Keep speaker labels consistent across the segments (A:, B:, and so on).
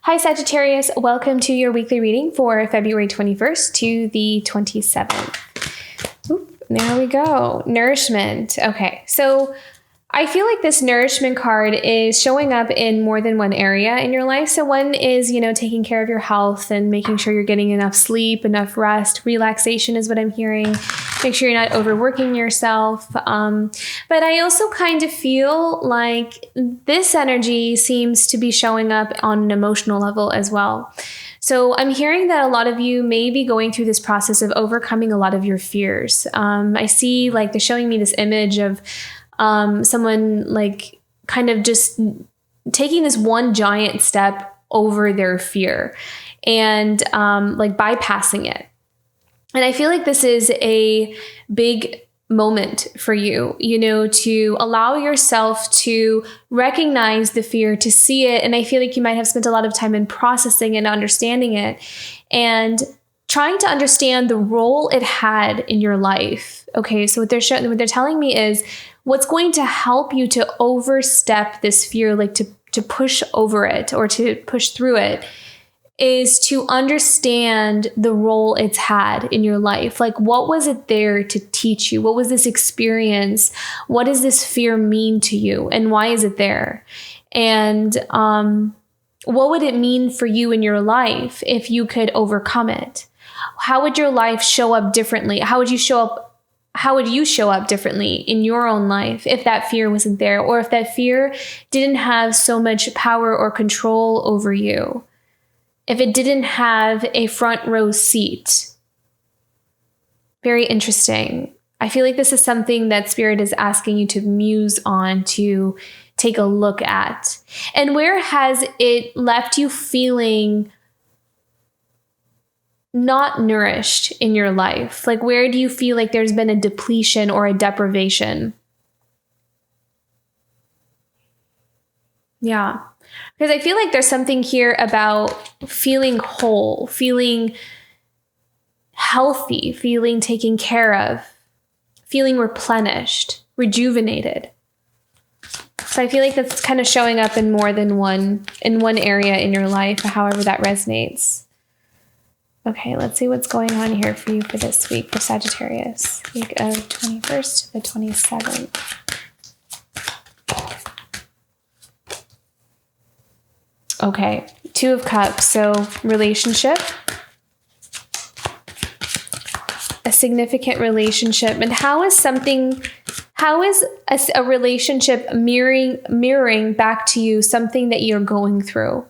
A: Hi Sagittarius, welcome to your weekly reading for February 21st to the 27th. Oop, there we go. Nourishment. Okay, so I feel like this nourishment card is showing up in more than one area in your life. So one is, taking care of your health and making sure you're getting enough sleep, enough rest. Relaxation is what I'm hearing. Make sure you're not overworking yourself. But I also kind of feel like this energy seems to be showing up on an emotional level as well. So I'm hearing that a lot of you may be going through this process of overcoming a lot of your fears. I see like they're showing me this image of someone like kind of just taking this one giant step over their fear and like bypassing it. And I feel like this is a big moment for you, to allow yourself to recognize the fear, to see it. And I feel like you might have spent a lot of time in processing and understanding it and trying to understand the role it had in your life. Okay, so what they're telling me is what's going to help you to overstep this fear, like to push over it or to push through it, is to understand the role it's had in your life. Like, what was it there to teach you? What was this experience? What does this fear mean to you? And why is it there? And what would it mean for you in your life if you could overcome it? How would your life show up differently? How would you show up differently in your own life if that fear wasn't there, or if that fear didn't have so much power or control over you? If it didn't have a front row seat? Very interesting. I feel like this is something that Spirit is asking you to muse on, to take a look at. And where has it left you feeling not nourished in your life? Like, where do you feel like there's been a depletion or a deprivation? Yeah. Because I feel like there's something here about feeling whole, feeling healthy, feeling taken care of, feeling replenished, rejuvenated. So I feel like that's kind of showing up in more than one area in your life, however that resonates. Okay, let's see what's going on here for you for this week for Sagittarius, week of 21st to the 27th. Okay, Two of Cups, so relationship, a significant relationship. And how is a relationship mirroring back to you something that you're going through?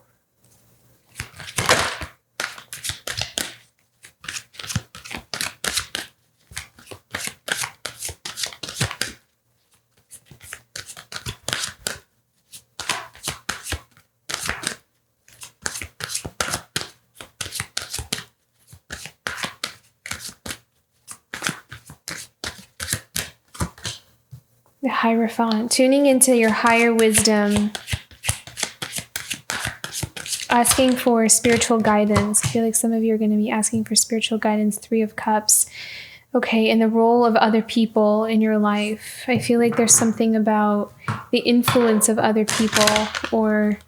A: The Hierophant, tuning into your higher wisdom, asking for spiritual guidance. I feel like some of you are going to be asking for spiritual guidance. Three of Cups. Okay, and the role of other people in your life. I feel like there's something about the influence of other people, or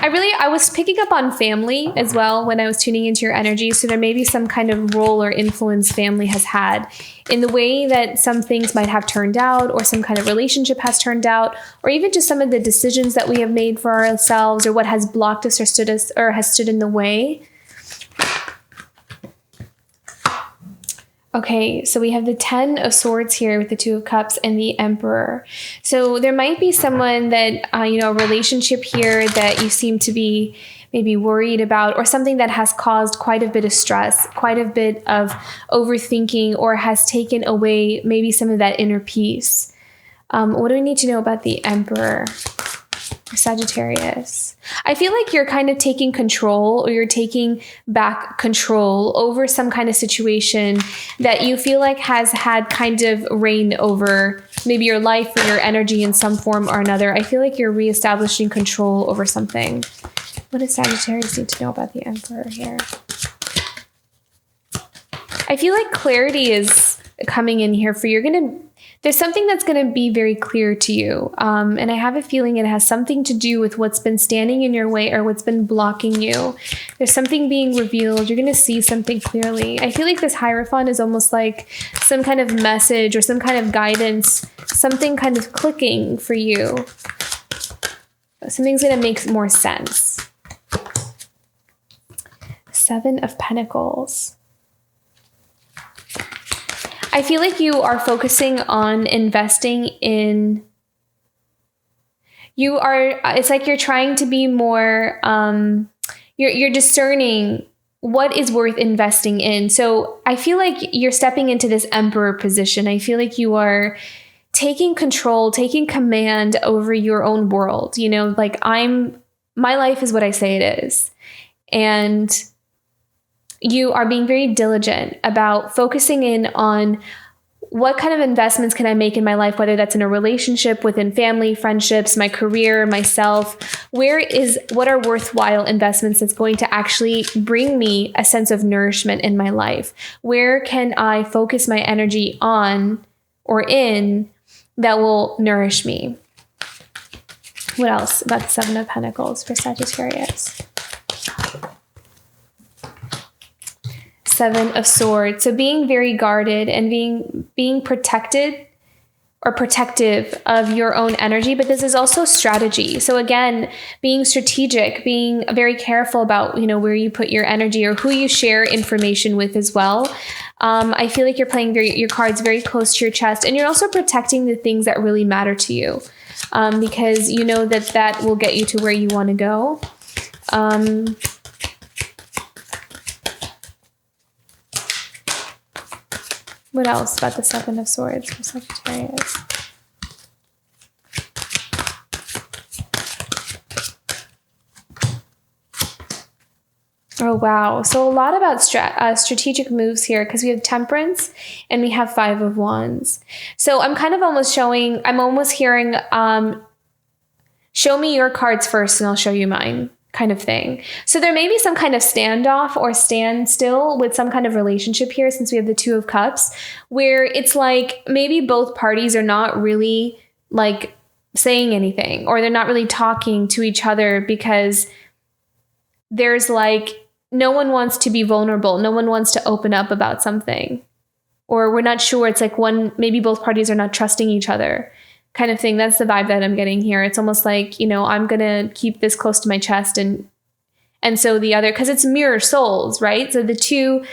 A: I was picking up on family as well when I was tuning into your energy. So there may be some kind of role or influence family has had in the way that some things might have turned out, or some kind of relationship has turned out, or even just some of the decisions that we have made for ourselves, or what has blocked us or has stood in the way. Okay, so we have the 10 of Swords here with the 2 of Cups and the Emperor. So there might be someone that, a relationship here that you seem to be maybe worried about, or something that has caused quite a bit of stress, quite a bit of overthinking, or has taken away maybe some of that inner peace. What do we need to know about the Emperor? Sagittarius. I feel like you're kind of taking control, or you're taking back control over some kind of situation that you feel like has had kind of reign over maybe your life or your energy in some form or another. I feel like you're reestablishing control over something. What does Sagittarius need to know about the Emperor here? I feel like clarity is coming in here for you. there's something that's going to be very clear to you. And I have a feeling it has something to do with what's been standing in your way or what's been blocking you. There's something being revealed. You're going to see something clearly. I feel like this Hierophant is almost like some kind of message or some kind of guidance, something kind of clicking for you. Something's going to make more sense. 7 of Pentacles. I feel like you are focusing on investing in, it's like you're trying to be more, you're discerning what is worth investing in. So I feel like you're stepping into this Emperor position. I feel like you are taking control, taking command over your own world. You know, like my life is what I say it is. And you are being very diligent about focusing in on what kind of investments can I make in my life, whether that's in a relationship, within family, friendships, my career, myself. What are worthwhile investments that's going to actually bring me a sense of nourishment in my life? Where can I focus my energy on or in that will nourish me? What else about the 7 of Pentacles for Sagittarius? 7 of Swords. So being very guarded and being protected or protective of your own energy, but this is also strategy. So again, being strategic, being very careful about, where you put your energy or who you share information with as well. I feel like you're playing your cards very close to your chest, and you're also protecting the things that really matter to you, because you know that will get you to where you want to go. What else about the 7 of Swords for Sagittarius? Oh, wow. So a lot about strategic moves here, because we have Temperance and we have 5 of Wands. So I'm kind of almost hearing, show me your cards first and I'll show you mine, kind of thing. So there may be some kind of standoff or standstill with some kind of relationship here, since we have the 2 of Cups, where it's like maybe both parties are not really like saying anything, or they're not really talking to each other, because there's like no one wants to be vulnerable. No one wants to open up about something, or we're not sure. It's like maybe both parties are not trusting each other, kind of thing. That's the vibe that I'm getting here. It's almost like, I'm going to keep this close to my chest. And so the other, because it's mirror souls, right? So the two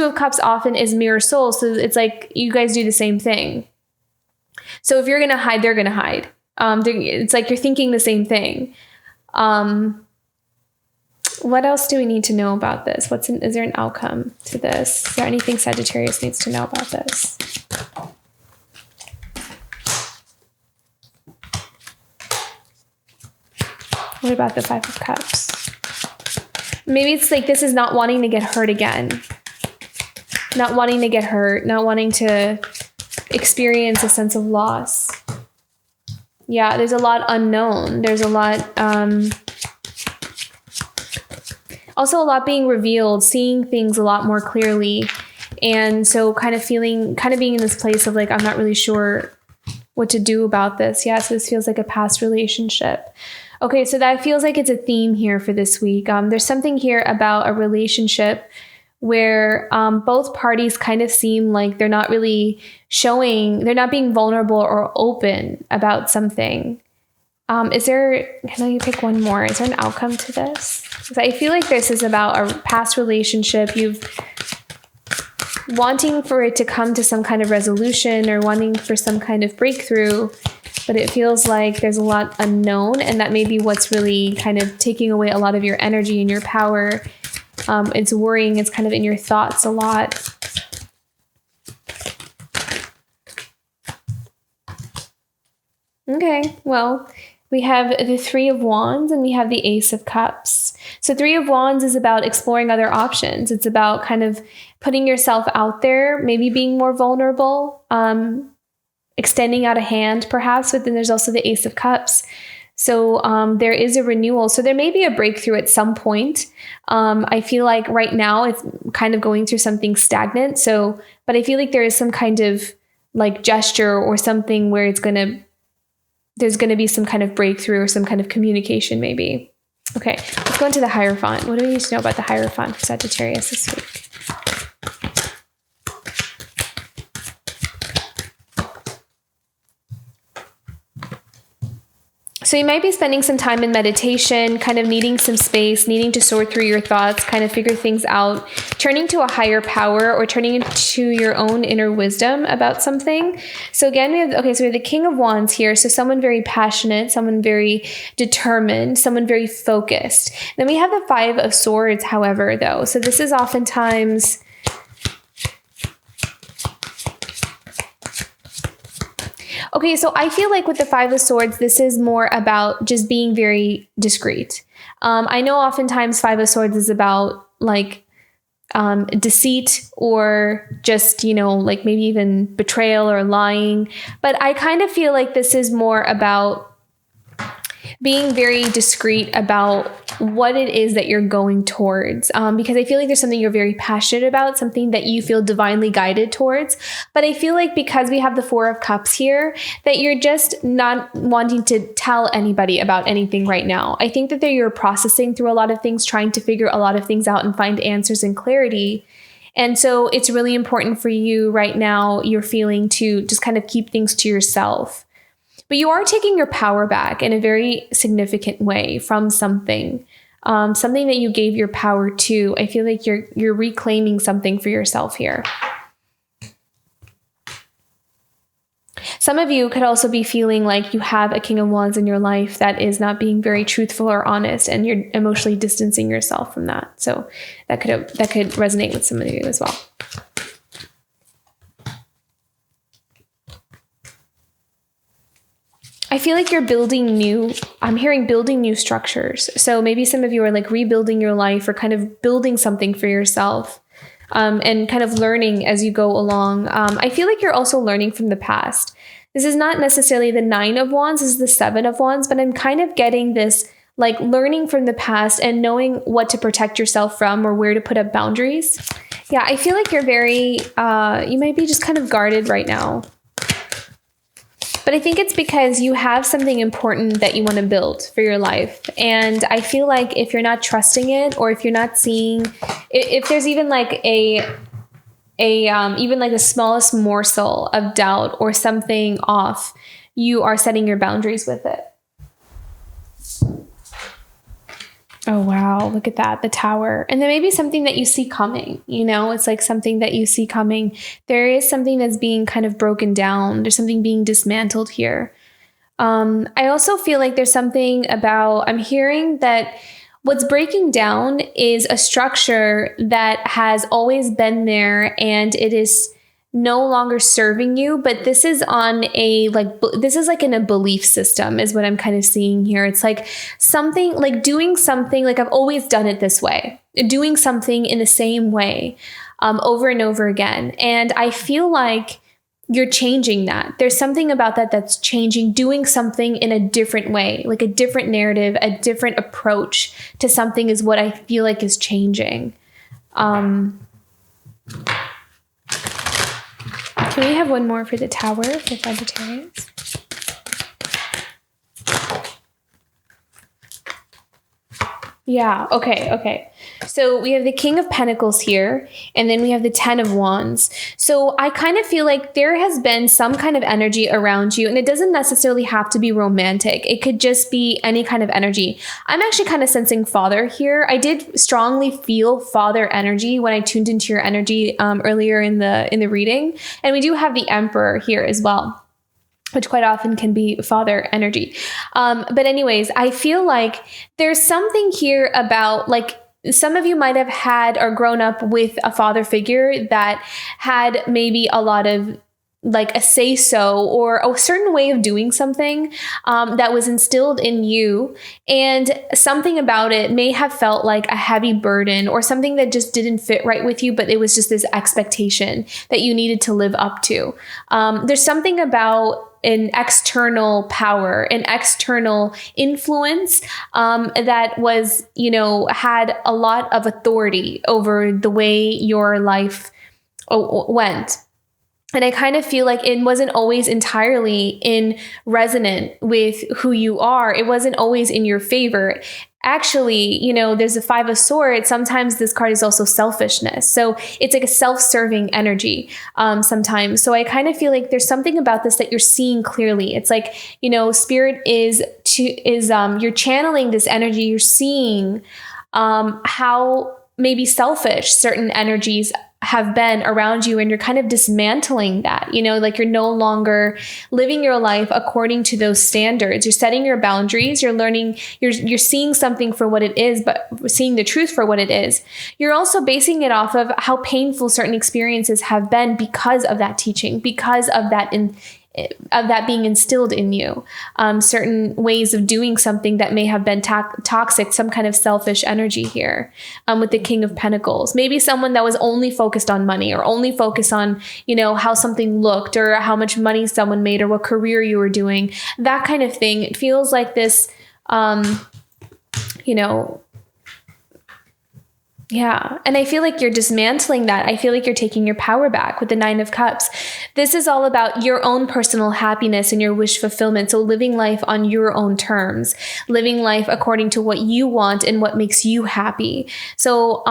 A: of Cups often is mirror souls. So it's like you guys do the same thing. So if you're going to hide, they're going to hide. It's like you're thinking the same thing. What else do we need to know about this? Is there an outcome to this? Is there anything Sagittarius needs to know about this? What about the 5 of Cups? Maybe it's like this is not wanting to get hurt again. Not wanting to get hurt. Not wanting to experience a sense of loss. Yeah, there's a lot unknown. There's a lot... also a lot being revealed, seeing things a lot more clearly. And so kind of being in this place of like, I'm not really sure what to do about this. Yeah, so this feels like a past relationship. Okay, so that feels like it's a theme here for this week. There's something here about a relationship where both parties kind of seem like they're not really they're not being vulnerable or open about something. Can you pick one more? Is there an outcome to this? Because I feel like this is about a past relationship. You've wanting for it to come to some kind of resolution or wanting for some kind of breakthrough, but it feels like there's a lot unknown, and that may be what's really kind of taking away a lot of your energy and your power. It's worrying. It's kind of in your thoughts a lot. Okay, well, we have the 3 of Wands and we have the Ace of Cups. So 3 of Wands is about exploring other options. It's about kind of putting yourself out there, maybe being more vulnerable, extending out a hand perhaps, but then there's also the Ace of Cups. So there is a renewal. So there may be a breakthrough at some point. I feel like right now it's kind of going through something stagnant. But I feel like there is some kind of like gesture or something where there's going to be some kind of breakthrough or some kind of communication maybe. Okay, let's go into the Hierophant. What do we need to know about the Hierophant for Sagittarius this week? So you might be spending some time in meditation, kind of needing some space, needing to sort through your thoughts, kind of figure things out, turning to a higher power or turning into your own inner wisdom about something. So again, we have the King of Wands here. So someone very passionate, someone very determined, someone very focused. Then we have the Five of Swords, however, though. So this is oftentimes... Okay, so I feel like with the Five of Swords, this is more about just being very discreet. I know oftentimes Five of Swords is about like deceit or just, like maybe even betrayal or lying. But I kind of feel like this is more about being very discreet about what it is that you're going towards. Because I feel like there's something you're very passionate about, something that you feel divinely guided towards. But I feel like because we have the Four of Cups here, that you're just not wanting to tell anybody about anything right now. I think that you're processing through a lot of things, trying to figure a lot of things out and find answers and clarity. And so it's really important for you right now, you're feeling to just kind of keep things to yourself. But you are taking your power back in a very significant way from something that you gave your power to. I feel like you're reclaiming something for yourself here. Some of you could also be feeling like you have a King of Wands in your life that is not being very truthful or honest, and you're emotionally distancing yourself from that. So that could resonate with some of you as well. I feel like you're I'm hearing building new structures. So maybe some of you are like rebuilding your life or kind of building something for yourself, and kind of learning as you go along. I feel like you're also learning from the past. This is not necessarily the Nine of Wands, this is the Seven of Wands, but I'm kind of getting this like learning from the past and knowing what to protect yourself from or where to put up boundaries. Yeah, I feel like you're very, you might be just kind of guarded right now. But I think it's because you have something important that you want to build for your life. And I feel like if you're not trusting it, or if you're not seeing, if there's even like even like the smallest morsel of doubt or something off, you are setting your boundaries with it. Oh, wow. Look at that. The Tower. And then maybe something that you see coming, it's like something that you see coming. There is something that's being kind of broken down. There's something being dismantled here. I also feel like there's something about, I'm hearing that what's breaking down is a structure that has always been there and it is no longer serving you, but this is on this is like in a belief system is what I'm kind of seeing here. It's like something like doing something like I've always done it this way, doing something in the same way, over and over again. And I feel like you're changing that. There's something about that that's changing, doing something in a different way, like a different narrative, a different approach to something is what I feel like is changing. Can we have one more for the Tower for Sagittarius? Yeah, okay. So we have the King of Pentacles here, and then we have the Ten of Wands. So I kind of feel like there has been some kind of energy around you, and it doesn't necessarily have to be romantic. It could just be any kind of energy. I'm actually kind of sensing Father here. I did strongly feel Father energy when I tuned into your energy earlier in the reading. And we do have the Emperor here as well, which quite often can be Father energy. But anyways, I feel like there's something here about like some of you might have had or grown up with a father figure that had maybe a lot of like a say so or a certain way of doing something that was instilled in you. And something about it may have felt like a heavy burden or something that just didn't fit right with you, but it was just this expectation that you needed to live up to. There's something about an external power, an external influence that was, had a lot of authority over the way your life went. And I kind of feel like it wasn't always entirely in resonant with who you are. It wasn't always in your favor. Actually, there's a 5 of Swords. Sometimes this card is also selfishness. So it's like a self-serving energy sometimes. So I kind of feel like there's something about this that you're seeing clearly. It's like, Spirit is you're channeling this energy. You're seeing how maybe selfish certain energies have been around you, and you're kind of dismantling that, like you're no longer living your life according to those standards. You're setting your boundaries. You're learning, you're seeing something for what it is, but seeing the truth for what it is. You're also basing it off of how painful certain experiences have been because of that teaching, because of that being instilled in you, certain ways of doing something that may have been toxic, some kind of selfish energy here with the King of Pentacles. Maybe someone that was only focused on money, or only focused on, how something looked, or how much money someone made, or what career you were doing, that kind of thing. It feels like this, yeah. And I feel like you're dismantling that. I feel like you're taking your power back with the 9 of Cups. This is all about your own personal happiness and your wish fulfillment. So living life on your own terms, living life according to what you want and what makes you happy. So,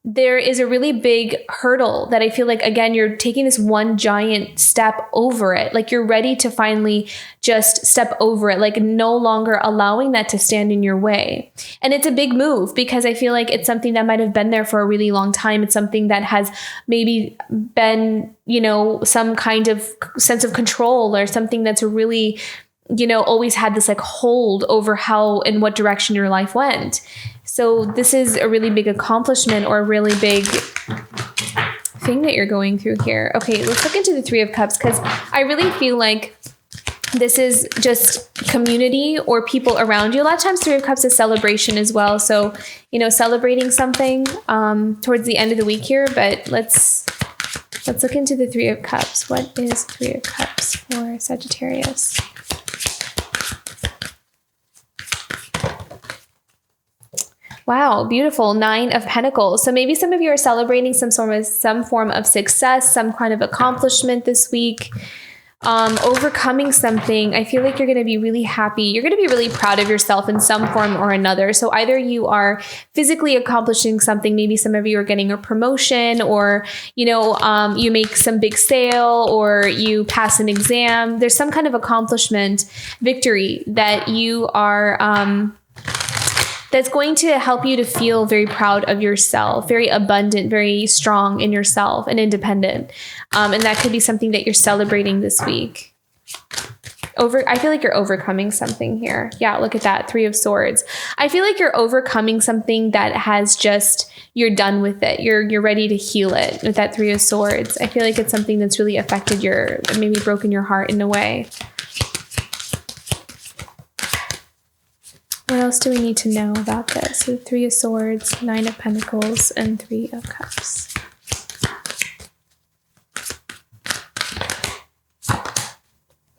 A: there is a really big hurdle that I feel like, again, you're taking this one giant step over it. Like you're ready to finally just step over it, like no longer allowing that to stand in your way. And it's a big move because I feel like it's something that might have been there for a really long time. It's something that has maybe been, some kind of sense of control, or something that's really, always had this like hold over how and what direction your life went. So this is a really big accomplishment, or a really big thing that you're going through here. Okay, let's look into the 3 of Cups, because I really feel like this is just community or people around you. A lot of times 3 of Cups is celebration as well. So, celebrating something towards the end of the week here. But let's look into the 3 of Cups. What is 3 of Cups for Sagittarius? Wow, beautiful. 9 of Pentacles. So maybe some of you are celebrating some form of success, some kind of accomplishment this week, overcoming something. I feel like you're going to be really happy. You're going to be really proud of yourself in some form or another. So either you are physically accomplishing something, maybe some of you are getting a promotion, or, you make some big sale, or you pass an exam. There's some kind of accomplishment, victory that you are, that's going to help you to feel very proud of yourself, very abundant, very strong in yourself and independent. And that could be something that you're celebrating this week. I feel like you're overcoming something here. Yeah, look at that. 3 of Swords. I feel like you're overcoming something that has just, you're done with it. You're ready to heal it with that 3 of Swords. I feel like it's something that's really affected maybe broken your heart in a way. What else do we need to know about this? So 3 of Swords, 9 of Pentacles, and 3 of Cups.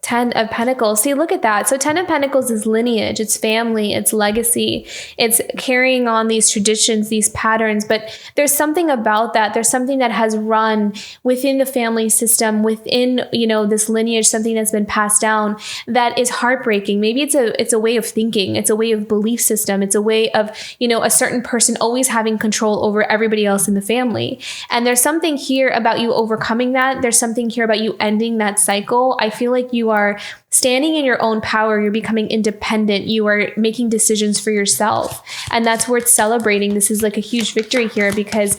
A: 10 of Pentacles. See, look at that. So 10 of Pentacles is lineage, it's family, it's legacy, it's carrying on these traditions, these patterns. But there's something about that. There's something that has run within the family system, within, this lineage, something that's been passed down that is heartbreaking. Maybe it's a way of thinking. It's a way of belief system. It's a way of, a certain person always having control over everybody else in the family. And there's something here about you overcoming that. There's something here about you ending that cycle. I feel like you are standing in your own power. You're becoming independent. You are making decisions for yourself. And that's worth celebrating. This is like a huge victory here, because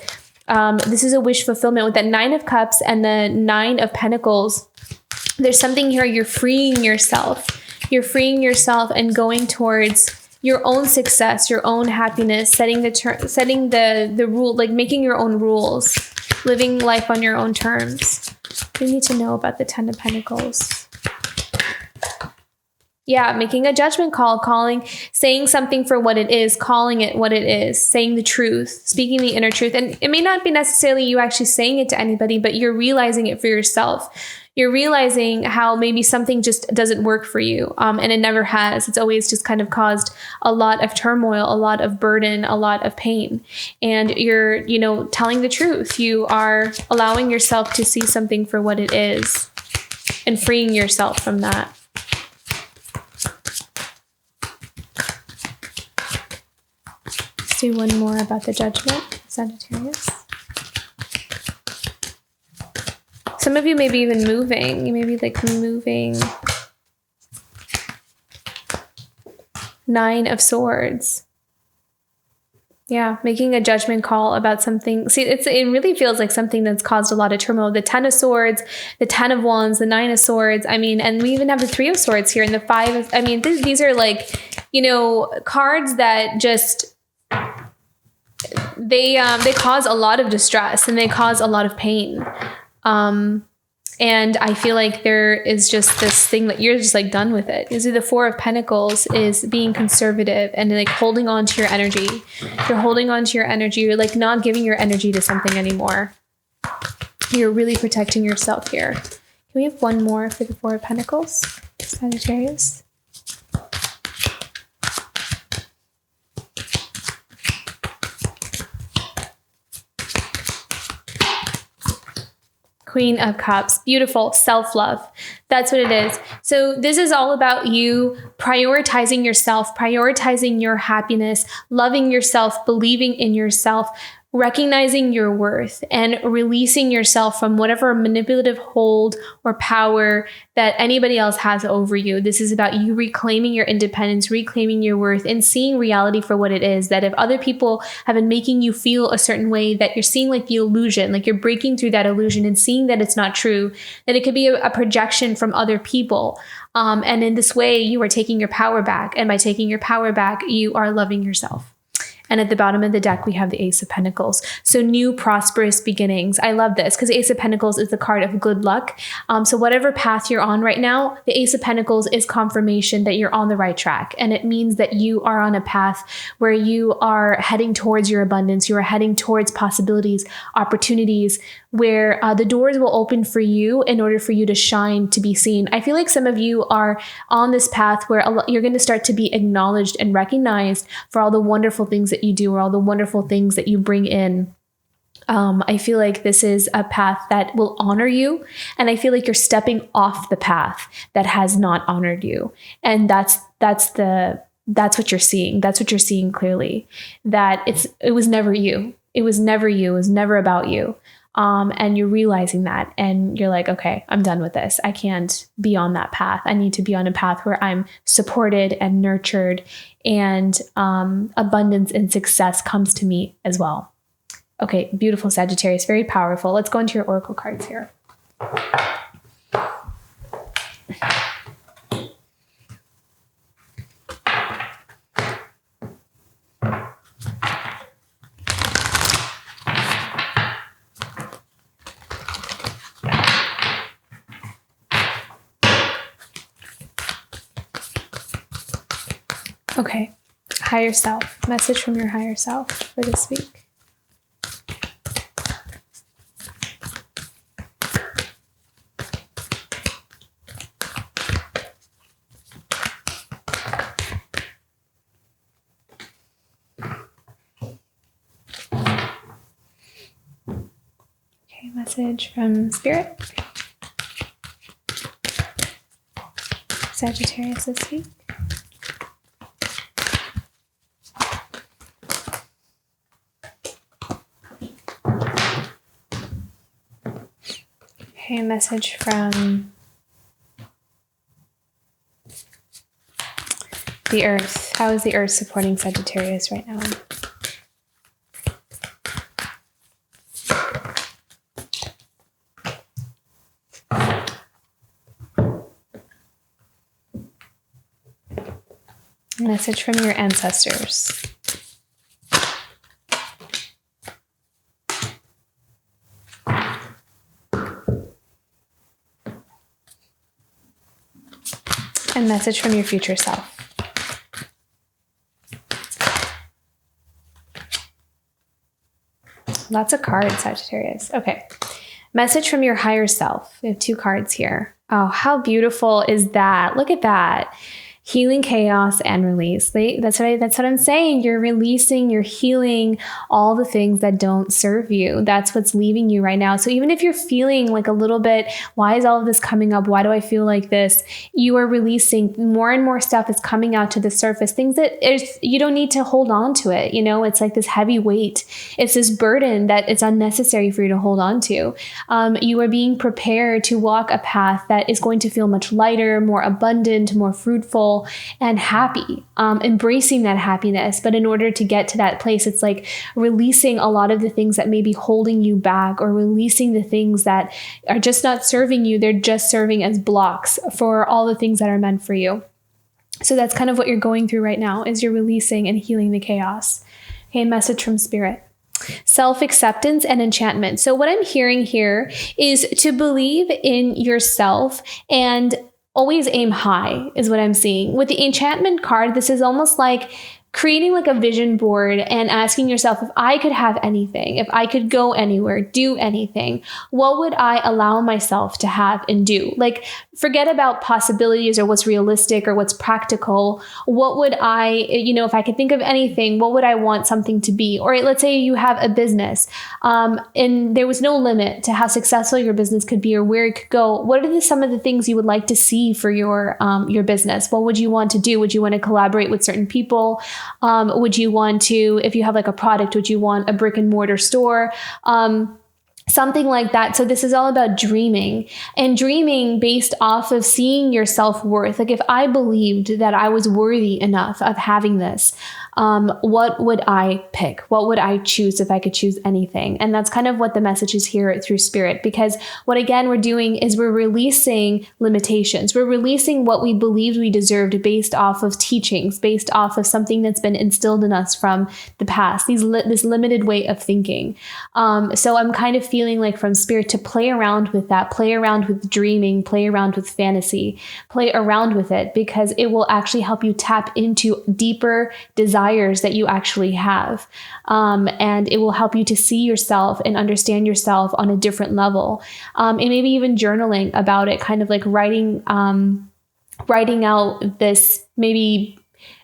A: this is a wish fulfillment with that 9 of Cups and the 9 of Pentacles. There's something here. You're freeing yourself. You're freeing yourself and going towards your own success, your own happiness, setting the rule, like making your own rules, living life on your own terms. We need to know about the 10 of Pentacles. Yeah, making a judgment call, saying something for what it is, calling it what it is, saying the truth, speaking the inner truth. And it may not be necessarily you actually saying it to anybody, but you're realizing it for yourself. you're realizing how maybe something just doesn't work for you. And it never has. It's always just kind of caused a lot of turmoil, a lot of burden, a lot of pain. And you're, telling the truth. You are allowing yourself to see something for what it is and freeing yourself from that. Let's do one more about the Judgment, Sagittarius. Some of you may be even moving. You may be like moving. 9 of Swords. Yeah, making a judgment call about something. See, it really feels like something that's caused a lot of turmoil. The 10 of Swords, the 10 of Wands, the 9 of Swords. I mean, and we even have the 3 of Swords here and the 5 of, I mean, these are like, cards that just, they cause a lot of distress and they cause a lot of pain. And I feel like there is just this thing that you're just like done with it. Because the 4 of Pentacles is being conservative and like holding on to your energy. You're holding on to your energy. You're like not giving your energy to something anymore. You're really protecting yourself here. Can we have one more for the 4 of Pentacles, Sagittarius? Queen of Cups. Beautiful. Self-love. That's what it is. So this is all about you prioritizing yourself, prioritizing your happiness, loving yourself, believing in yourself, recognizing your worth, and releasing yourself from whatever manipulative hold or power that anybody else has over you. This is about you reclaiming your independence, reclaiming your worth, and seeing reality for what it is. That if other people have been making you feel a certain way, that you're seeing like the illusion, like you're breaking through that illusion and seeing that it's not true, that it could be a projection from other people. And in this way, you are taking your power back. And by taking your power back, you are loving yourself. And at the bottom of the deck, we have the Ace of Pentacles. So new prosperous beginnings. I love this because Ace of Pentacles is the card of good luck. So whatever path you're on right now, the Ace of Pentacles is confirmation that you're on the right track. And it means that you are on a path where you are heading towards your abundance. You are heading towards possibilities, opportunities, where the doors will open for you in order for you to shine, to be seen. I feel like some of you are on this path where you're going to start to be acknowledged and recognized for all the wonderful things that you do or all the wonderful things that you bring in. I feel like this is a path that will honor you. And I feel like you're stepping off the path that has not honored you. And that's what you're seeing. That's what you're seeing clearly, that it was never you. It was never you. It was never about you. And you're realizing that and you're like, okay, I'm done with this. I can't be on that path. I need to be on a path where I'm supported and nurtured and abundance and success comes to me as well. Okay, beautiful Sagittarius, very powerful. Let's go into your oracle cards here. Okay, higher self, message from your higher self for this week. Okay, message from Spirit. Sagittarius this week. Okay, a message from the Earth. How is the Earth supporting Sagittarius right now? A message from your ancestors. And message from your future self. Lots of cards, Sagittarius. Okay. Message from your higher self. We have 2 cards here. Oh, how beautiful is that? Look at that. Healing chaos and release. That's what I'm saying. You're releasing, you're healing all the things that don't serve you. That's what's leaving you right now. So even if you're feeling like a little bit, why is all of this coming up? Why do I feel like this? You are releasing. More and more stuff is coming out to the surface. Things that you don't need to hold on to it. It's like this heavy weight. It's this burden that it's unnecessary for you to hold on to. You are being prepared to walk a path that is going to feel much lighter, more abundant, more fruitful, and happy, embracing that happiness. But in order to get to that place, it's like releasing a lot of the things that may be holding you back, or releasing the things that are just not serving you. They're just serving as blocks for all the things that are meant for you. So that's kind of what you're going through right now, is you're releasing and healing the chaos. Okay, message from Spirit. Self-acceptance and enchantment. So what I'm hearing here is to believe in yourself and always aim high is what I'm seeing. With the enchantment card, this is almost like creating like a vision board and asking yourself, if I could have anything, if I could go anywhere, do anything, what would I allow myself to have and do? Like, forget about possibilities or what's realistic or what's practical. What would I, if I could think of anything, what would I want something to be? Or let's say you have a business and there was no limit to how successful your business could be or where it could go. What are some of the things you would like to see for your business? What would you want to do? Would you want to collaborate with certain people? Would you want to, if you have like a product, would you want a brick and mortar store? Something like that. So this is all about dreaming, and dreaming based off of seeing your self-worth. Like, if I believed that I was worthy enough of having this, what would I pick? What would I choose if I could choose anything? And that's kind of what the message is here through Spirit, because what again we're doing is we're releasing limitations. We're releasing what we believed we deserved based off of teachings, based off of something that's been instilled in us from the past, this limited way of thinking. So I'm kind of feeling like from Spirit to play around with that, play around with dreaming, play around with fantasy, play around with it, because it will actually help you tap into deeper desires that you actually have. And it will help you to see yourself and understand yourself on a different level. And maybe even journaling about it, kind of like writing out this, maybe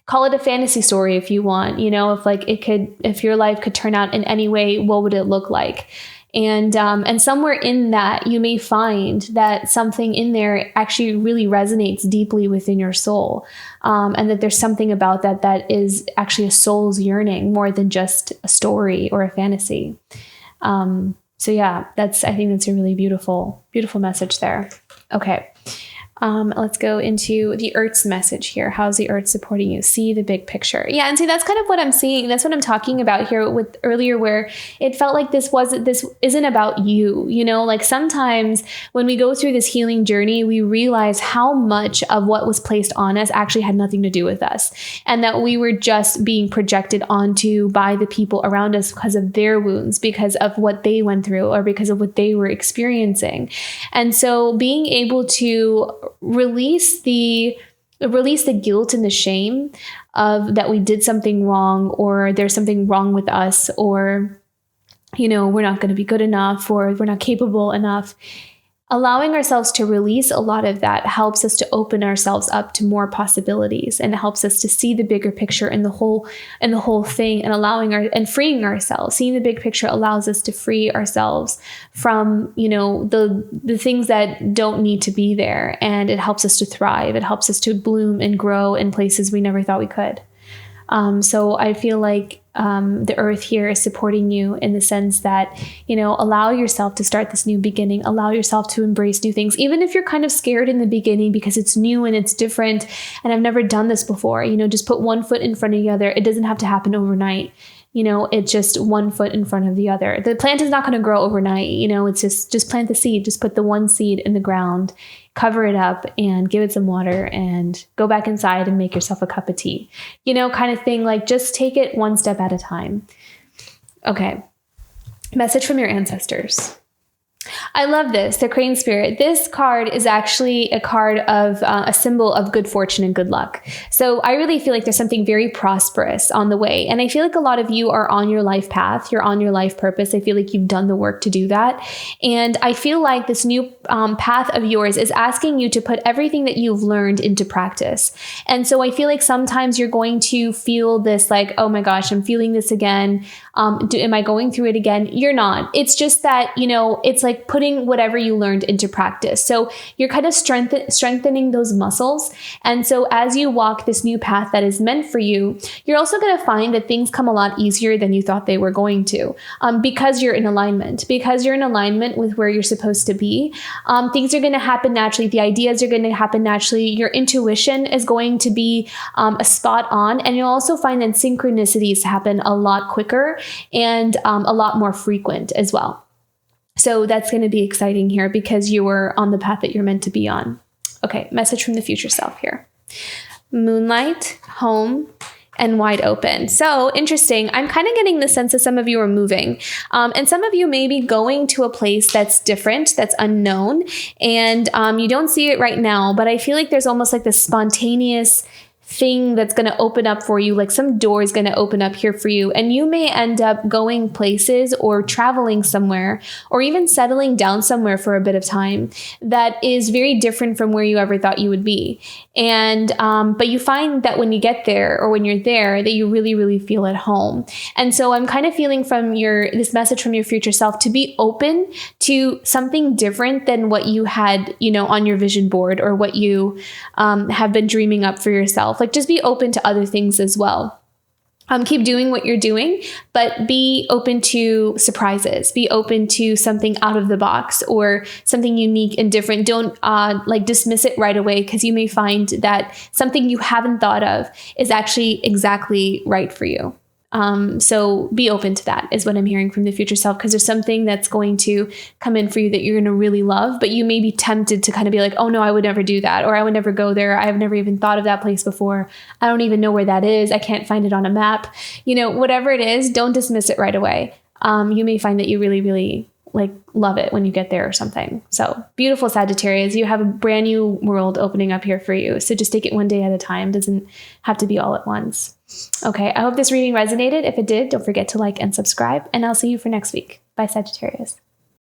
A: call it a fantasy story if you want, if your life could turn out in any way, what would it look like? And somewhere in that, you may find that something in there actually really resonates deeply within your soul. And that there's something about that is actually a soul's yearning more than just a story or a fantasy. So yeah, I think that's a really beautiful, beautiful message there. Okay. Let's go into the Earth's message here. How's the Earth supporting you? See the big picture. Yeah. And see, that's kind of what I'm seeing. That's what I'm talking about here with earlier, where it felt like this isn't about you, like sometimes when we go through this healing journey, we realize how much of what was placed on us actually had nothing to do with us, and that we were just being projected onto by the people around us because of their wounds, because of what they went through, or because of what they were experiencing. And so being able to release the guilt and the shame of that we did something wrong, or there's something wrong with us, or, we're not going to be good enough, or we're not capable enough. Allowing ourselves to release a lot of that helps us to open ourselves up to more possibilities, and it helps us to see the bigger picture and the whole thing, and freeing ourselves. Seeing the big picture allows us to free ourselves from, the things that don't need to be there. And it helps us to thrive. It helps us to bloom and grow in places we never thought we could. So I feel like the Earth here is supporting you in the sense that, allow yourself to start this new beginning, allow yourself to embrace new things, even if you're kind of scared in the beginning because it's new and it's different and I've never done this before. Just put one foot in front of the other. It doesn't have to happen overnight. It's just one foot in front of the other. The plant is not going to grow overnight. It's just plant the seed, just put the one seed in the ground, cover it up and give it some water and go back inside and make yourself a cup of tea, kind of thing. Like, just take it one step at a time. Okay. Message from your ancestors. I love this, the crane spirit. This card is actually a card of a symbol of good fortune and good luck. So I really feel like there's something very prosperous on the way. And I feel like a lot of you are on your life path. You're on your life purpose. I feel like you've done the work to do that. And I feel like this new path of yours is asking you to put everything that you've learned into practice. And so I feel like sometimes you're going to feel this like, oh my gosh, I'm feeling this again. Am I going through it again? You're not. It's just that, it's like putting whatever you learned into practice. So you're kind of strengthening those muscles. And so as you walk this new path that is meant for you, you're also going to find that things come a lot easier than you thought they were going to, because you're in alignment, with where you're supposed to be. Things are going to happen naturally. The ideas are going to happen naturally. Your intuition is going to be a spot on, and you'll also find that synchronicities happen a lot quicker and a lot more frequent as well. So that's going to be exciting here because you were on the path that you're meant to be on. Okay, message from the future self here. Moonlight, home, and wide open. So interesting. I'm kind of getting the sense that some of you are moving, and some of you may be going to a place that's different, that's unknown, and you don't see it right now, but I feel like there's almost like this spontaneous thing that's going to open up for you, like some door is going to open up here for you, and you may end up going places or traveling somewhere or even settling down somewhere for a bit of time that is very different from where you ever thought you would be. And but you find that when you get there or when you're there that you really, really feel at home. And so I'm kind of feeling from this message from your future self to be open to something different than what you had, on your vision board or what you have been dreaming up for yourself. Like, just be open to other things as well. Keep doing what you're doing, but be open to surprises. Be open to something out of the box or something unique and different. Don't dismiss it right away, because you may find that something you haven't thought of is actually exactly right for you. So be open to that is what I'm hearing from the future self, because there's something that's going to come in for you that you're going to really love, but you may be tempted to kind of be like, oh no, I would never do that. Or I would never go there. I've never even thought of that place before. I don't even know where that is. I can't find it on a map. Whatever it is, don't dismiss it right away. You may find that you really, really love it when you get there or something. So beautiful Sagittarius, you have a brand new world opening up here for you. So just take it one day at a time. Doesn't have to be all at once. Okay, I hope this reading resonated. If it did, don't forget to like and subscribe, and I'll see you for next week. Bye, Sagittarius.